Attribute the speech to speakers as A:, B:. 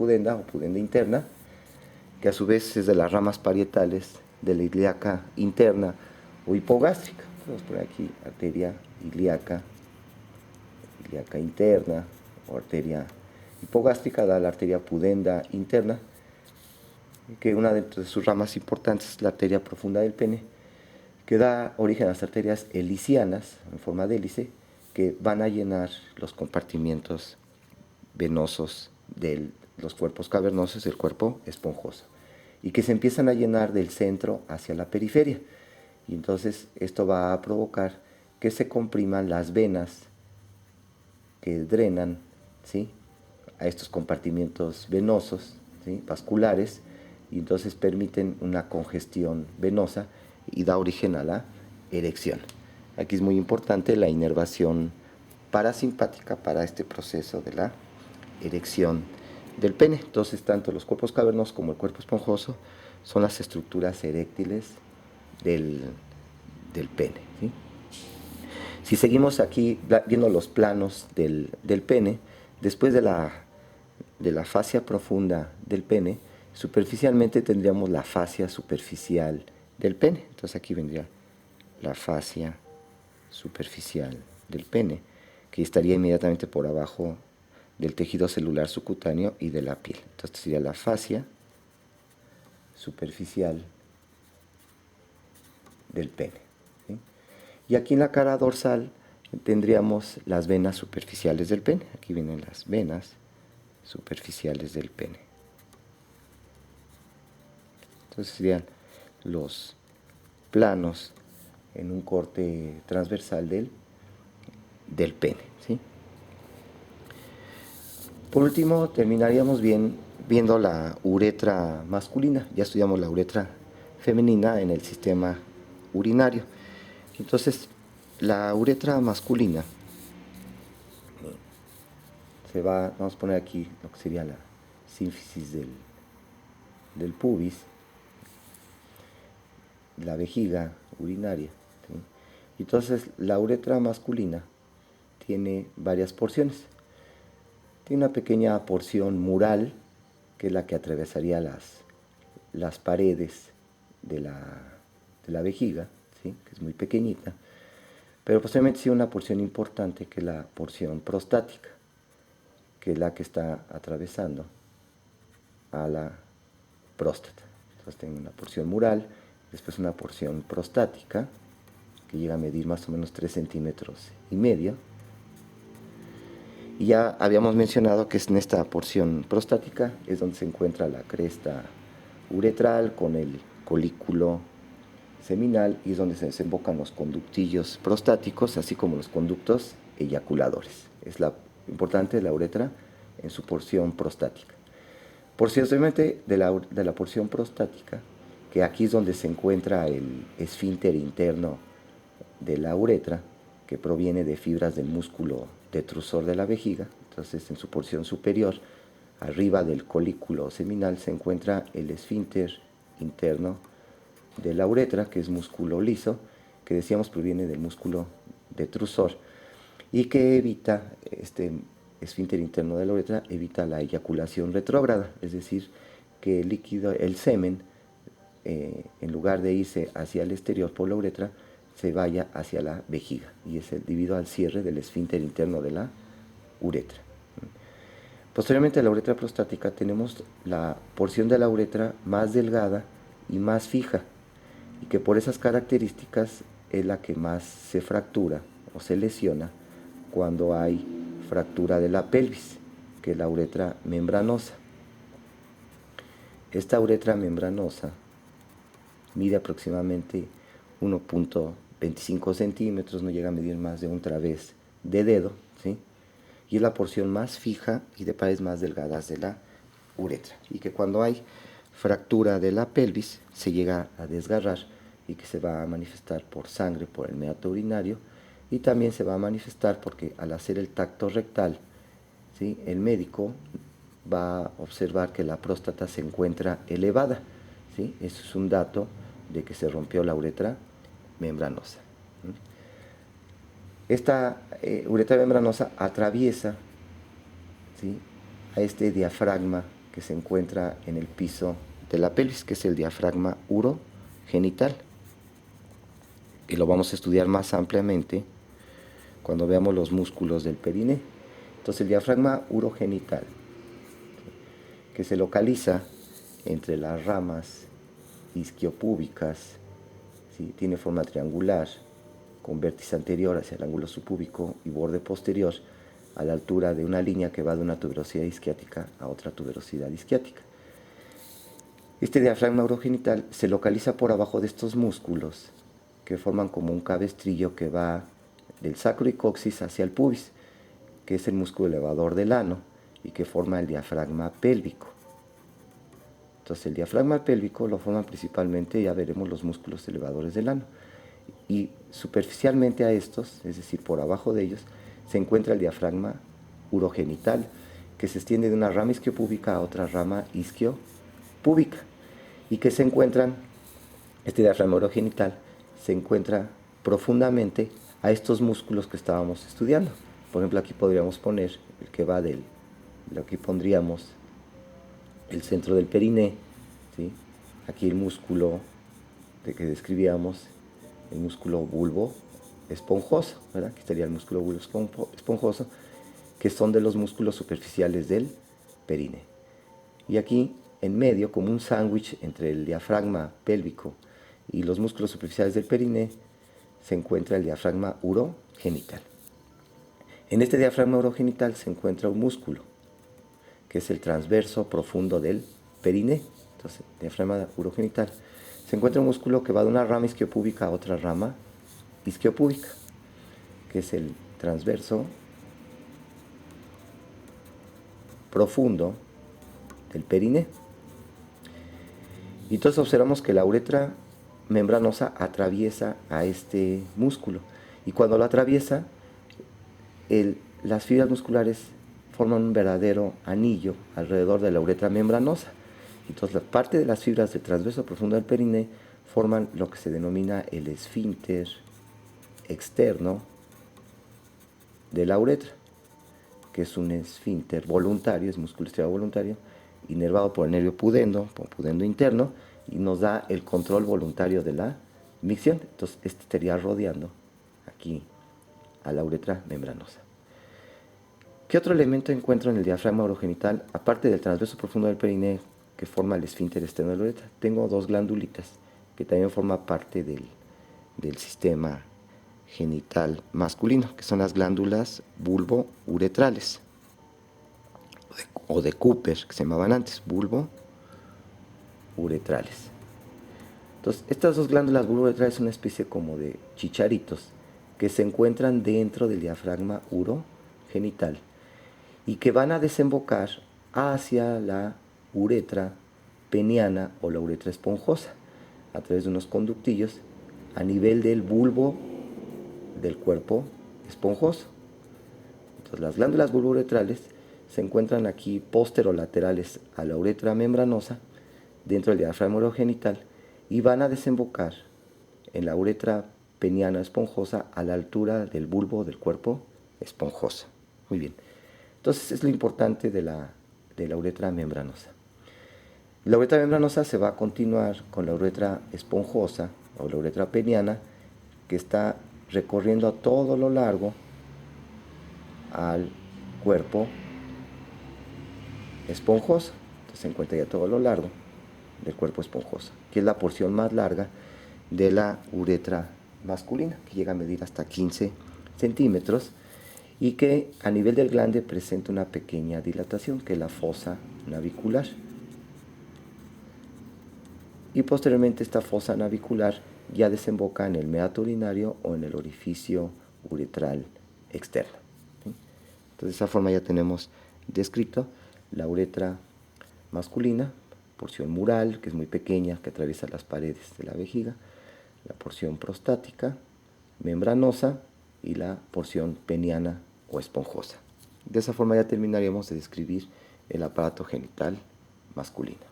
A: pudenda o pudenda interna, que a su vez es de las ramas parietales de la ilíaca interna o hipogástrica. Vamos a poner aquí arteria ilíaca interna o arteria hipogástrica, da la arteria pudenda interna, que una de sus ramas importantes es la arteria profunda del pene, que da origen a las arterias helicianas en forma de hélice, que van a llenar los compartimientos venosos de los cuerpos cavernosos del cuerpo esponjoso, y que se empiezan a llenar del centro hacia la periferia. Y entonces esto va a provocar que se compriman las venas que drenan, ¿sí?, a estos compartimientos venosos, ¿sí?, vasculares, y entonces permiten una congestión venosa y da origen a la erección. Aquí es muy importante la inervación parasimpática para este proceso de la erección del pene. Entonces, tanto los cuerpos cavernosos como el cuerpo esponjoso son las estructuras eréctiles del pene, ¿sí? Si seguimos aquí viendo los planos del pene, después de la fascia profunda del pene, superficialmente tendríamos la fascia superficial del pene. Entonces aquí vendría la fascia superficial del pene, que estaría inmediatamente por abajo del tejido celular subcutáneo y de la piel. Entonces sería la fascia superficial del pene, ¿sí? Y aquí en la cara dorsal tendríamos las venas superficiales del pene. Aquí vienen las venas superficiales del pene. Entonces serían los planos en un corte transversal del pene, ¿sí? Por último, terminaríamos viendo la uretra masculina. Ya estudiamos la uretra femenina en el sistema urinario. Entonces, la uretra masculina vamos a poner aquí lo que sería la sínfisis del pubis, la vejiga urinaria, ¿sí? Entonces, la uretra masculina tiene varias porciones. Tiene una pequeña porción mural, que es la que atravesaría las paredes de la vejiga, ¿sí?, que es muy pequeñita. Pero posteriormente sí una porción importante, que es la porción prostática, que es la que está atravesando a la próstata. Entonces tengo una porción mural, después una porción prostática, que llega a medir más o menos 3,5 centímetros. Y ya habíamos mencionado que en esta porción prostática es donde se encuentra la cresta uretral con el colículo seminal, y es donde se desembocan los conductillos prostáticos, así como los conductos eyaculadores. Es la importante la uretra en su porción prostática. Posteriormente de la porción prostática, que aquí es donde se encuentra el esfínter interno de la uretra, que proviene de fibras del músculo detrusor de la vejiga. Entonces, en su porción superior, arriba del colículo seminal, se encuentra el esfínter interno de la uretra, que es músculo liso, que decíamos proviene del músculo detrusor, y que evita, este esfínter interno de la uretra evita la eyaculación retrógrada, es decir, que el líquido, el semen, en lugar de irse hacia el exterior por la uretra, se vaya hacia la vejiga, y es debido al cierre del esfínter interno de la uretra. Posteriormente a la uretra prostática tenemos la porción de la uretra más delgada y más fija, y que por esas características es la que más se fractura o se lesiona cuando hay fractura de la pelvis, que es la uretra membranosa. Esta uretra membranosa mide aproximadamente 1,25 centímetros, no llega a medir más de un través de dedo, ¿sí?, y es la porción más fija y de paredes más delgadas de la uretra, y que cuando hay fractura de la pelvis se llega a desgarrar, y que se va a manifestar por sangre, por el meato urinario, y también se va a manifestar porque al hacer el tacto rectal, ¿sí?, el médico va a observar que la próstata se encuentra elevada, ¿sí? Eso es un dato de que se rompió la uretra membranosa. Esta uretra membranosa atraviesa, ¿sí?, a este diafragma que se encuentra en el piso de la pelvis, que es el diafragma urogenital. Y lo vamos a estudiar más ampliamente cuando veamos los músculos del perineo. Entonces el diafragma urogenital, que se localiza entre las ramas isquiopúbicas, ¿sí? Tiene forma triangular, con vértice anterior hacia el ángulo subpúbico y borde posterior a la altura de una línea que va de una tuberosidad isquiática a otra tuberosidad isquiática. Este diafragma urogenital se localiza por abajo de estos músculos que forman como un cabestrillo que va del sacroicoxis hacia el pubis, que es el músculo elevador del ano y que forma el diafragma pélvico. Entonces el diafragma pélvico lo forman principalmente, ya veremos, los músculos elevadores del ano. Y superficialmente a estos, es decir, por abajo de ellos, se encuentra el diafragma urogenital, que se extiende de una rama isquiopúbica a otra rama isquiopúbica, y que se encuentran, este diafragma urogenital se encuentra profundamente a estos músculos que estábamos estudiando. Por ejemplo, aquí podríamos poner el que va aquí pondríamos el centro del perineo, ¿sí? Aquí el músculo que describíamos, el músculo bulbo esponjoso, ¿verdad? Aquí estaría el músculo bulbo esponjoso, que son de los músculos superficiales del perineo. Y aquí, en medio, como un sándwich entre el diafragma pélvico y los músculos superficiales del perineo, se encuentra el diafragma urogenital. En este diafragma urogenital se encuentra un músculo, que es el transverso profundo del perineo. Entonces, diafragma urogenital, se encuentra un músculo que va de una rama isquiopúbica a otra rama isquiopúbica, que es el transverso profundo del perineo. Y entonces observamos que la uretra membranosa atraviesa a este músculo, y cuando lo atraviesa, las fibras musculares forman un verdadero anillo alrededor de la uretra membranosa. Entonces la parte de las fibras del transverso profundo del perineo forman lo que se denomina el esfínter externo de la uretra, que es un esfínter voluntario, es músculo estriado voluntario, inervado por el nervio pudendo, por pudendo interno, y nos da el control voluntario de la micción. Entonces este estaría rodeando aquí a la uretra membranosa. ¿Qué otro elemento encuentro en el diafragma urogenital, aparte del transverso profundo del perineo que forma el esfínter externo de la uretra? Tengo dos glandulitas que también forman parte del sistema genital masculino, que son las glándulas bulbouretrales, o de Cooper, que se llamaban antes, bulbouretrales. Entonces, estas dos glándulas bulbouretrales son una especie como de chicharitos que se encuentran dentro del diafragma urogenital y que van a desembocar hacia la uretra peniana o la uretra esponjosa a través de unos conductillos a nivel del bulbo del cuerpo esponjoso. Entonces, las glándulas bulbouretrales se encuentran aquí posterolaterales a la uretra membranosa dentro del diafragma urogenital y van a desembocar en la uretra peniana esponjosa a la altura del bulbo del cuerpo esponjoso. Muy bien. Entonces es lo importante de la uretra membranosa. La uretra membranosa se va a continuar con la uretra esponjosa o la uretra peniana, que está recorriendo a todo lo largo al cuerpo esponjoso. Entonces se encuentra ya todo lo largo del cuerpo esponjoso, que es la porción más larga de la uretra masculina, que llega a medir hasta 15 centímetros y que a nivel del glande presenta una pequeña dilatación, que es la fosa navicular. Y posteriormente esta fosa navicular ya desemboca en el meato urinario o en el orificio uretral externo. ¿Sí? Entonces de esa forma ya tenemos descrito la uretra masculina, porción mural, que es muy pequeña, que atraviesa las paredes de la vejiga, la porción prostática, membranosa, y la porción peniana o esponjosa. De esa forma ya terminaríamos de describir el aparato genital masculino.